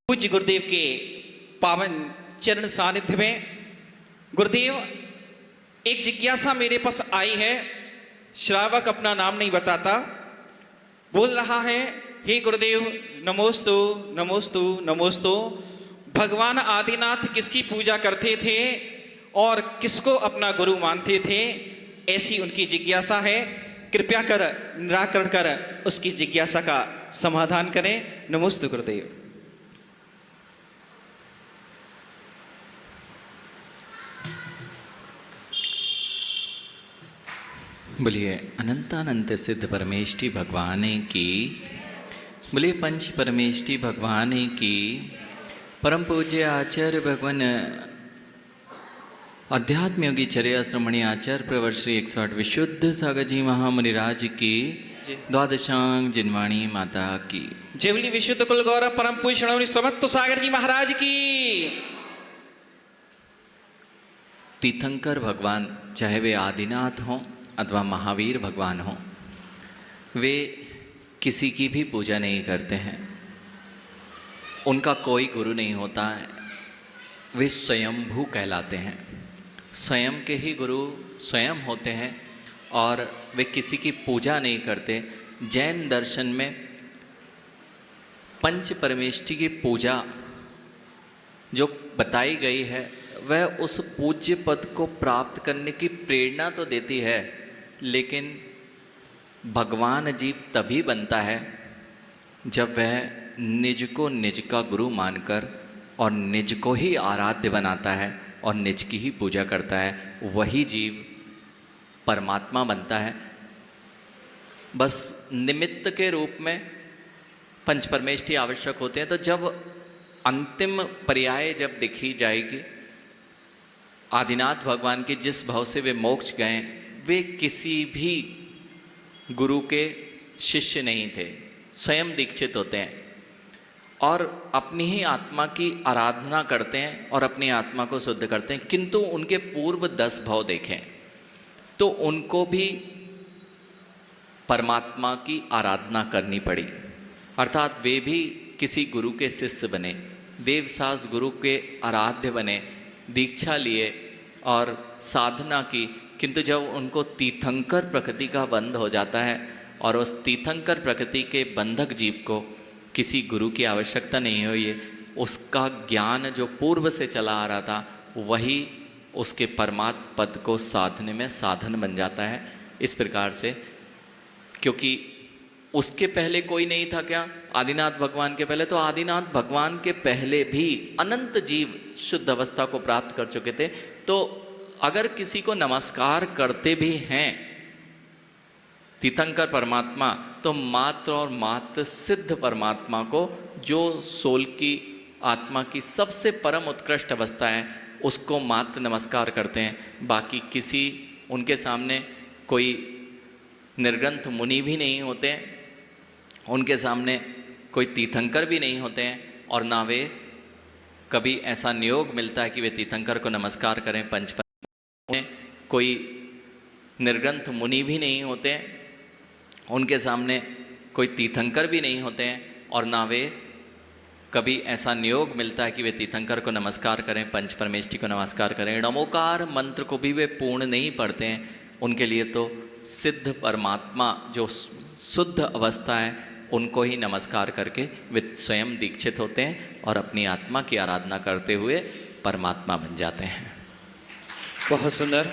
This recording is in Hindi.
पूज्य गुरुदेव के पावन चरण सानिध्य में गुरुदेव एक जिज्ञासा मेरे पास आई है। श्रावक अपना नाम नहीं बताता, बोल रहा है, हे गुरुदेव नमोस्तु नमोस्तु नमोस्तु। भगवान आदिनाथ किसकी पूजा करते थे और किसको अपना गुरु मानते थे, ऐसी उनकी जिज्ञासा है। कृपया कर निराकरण कर उसकी जिज्ञासा का समाधान करें। नमोस्तु गुरुदेव। बोलिए अनंतानंत सिद्ध परमेष्टि भगवान की, बोलिए पंच परमेष्टि भगवान की। परम पूज्य आचार्य भगवान अध्यात्म योगी चर्या श्रमणी आचार्य प्रवर श्री 108 विशुद्ध सागर जी महामुनिराज की द्वादशांग जिनवाणी माता की जेवली विशुद्ध कुल गौरव परम पूज्य श्रमणी समस्त सागर जी महाराज की। तीर्थंकर भगवान चाहे वे आदिनाथ हों अथवा महावीर भगवान हों, वे किसी की भी पूजा नहीं करते हैं। उनका कोई गुरु नहीं होता है। वे स्वयंभू कहलाते हैं। स्वयं के ही गुरु स्वयं होते हैं और वे किसी की पूजा नहीं करते। जैन दर्शन में पंच परमेष्टि की पूजा जो बताई गई है वह उस पूज्य पद को प्राप्त करने की प्रेरणा तो देती है, लेकिन भगवान जीव तभी बनता है जब वह निज को निज का गुरु मानकर और निज को ही आराध्य बनाता है और निज की ही पूजा करता है। वही जीव परमात्मा बनता है। बस निमित्त के रूप में पंच परमेष्टि आवश्यक होते हैं। तो जब अंतिम पर्याय जब दिखी जाएगी, आदिनाथ भगवान के जिस भाव से वे मोक्ष गए, वे किसी भी गुरु के शिष्य नहीं थे, स्वयं दीक्षित होते हैं और अपनी ही आत्मा की आराधना करते हैं और अपनी आत्मा को शुद्ध करते हैं। किंतु उनके पूर्व 10 भाव देखें तो उनको भी परमात्मा की आराधना करनी पड़ी, अर्थात वे भी किसी गुरु के शिष्य बने, देवसास गुरु के आराध्य बने, दीक्षा लिए और साधना की। किंतु जब उनको तीर्थंकर प्रकृति का बंध हो जाता है और उस तीर्थंकर प्रकृति के बंधक जीव को किसी गुरु की आवश्यकता नहीं हुई है, उसका ज्ञान जो पूर्व से चला आ रहा था वही उसके परमात्म पद को साधने में साधन बन जाता है। इस प्रकार से, क्योंकि उसके पहले कोई नहीं था क्या, आदिनाथ भगवान के पहले? तो आदिनाथ भगवान के पहले भी अनंत जीव शुद्ध अवस्था को प्राप्त कर चुके थे। तो अगर किसी को नमस्कार करते भी हैं तीर्थंकर परमात्मा, तो मात्र और मात्र सिद्ध परमात्मा को, जो सोल की आत्मा की सबसे परम उत्कृष्ट अवस्था है, उसको मात्र नमस्कार करते हैं। बाकी किसी उनके सामने कोई निर्ग्रंथ मुनि भी नहीं होते हैं, उनके सामने कोई तीर्थंकर भी नहीं होते हैं, और ना वे कभी ऐसा नियोग मिलता है कि वे तीर्थंकर को नमस्कार करें। पंच कोई निर्ग्रंथ मुनि भी नहीं होते हैं, उनके सामने कोई तीर्थंकर भी नहीं होते हैं, और ना वे कभी ऐसा नियोग मिलता है कि वे तीर्थंकर को नमस्कार करें, पंच परमेष्टि को नमस्कार करें। नमोकार मंत्र को भी वे पूर्ण नहीं पढ़ते हैं। उनके लिए तो सिद्ध परमात्मा जो शुद्ध अवस्था है उनको ही नमस्कार करके वे स्वयं दीक्षित होते हैं और अपनी आत्मा की आराधना करते हुए परमात्मा बन जाते हैं। बहुत सुंदर।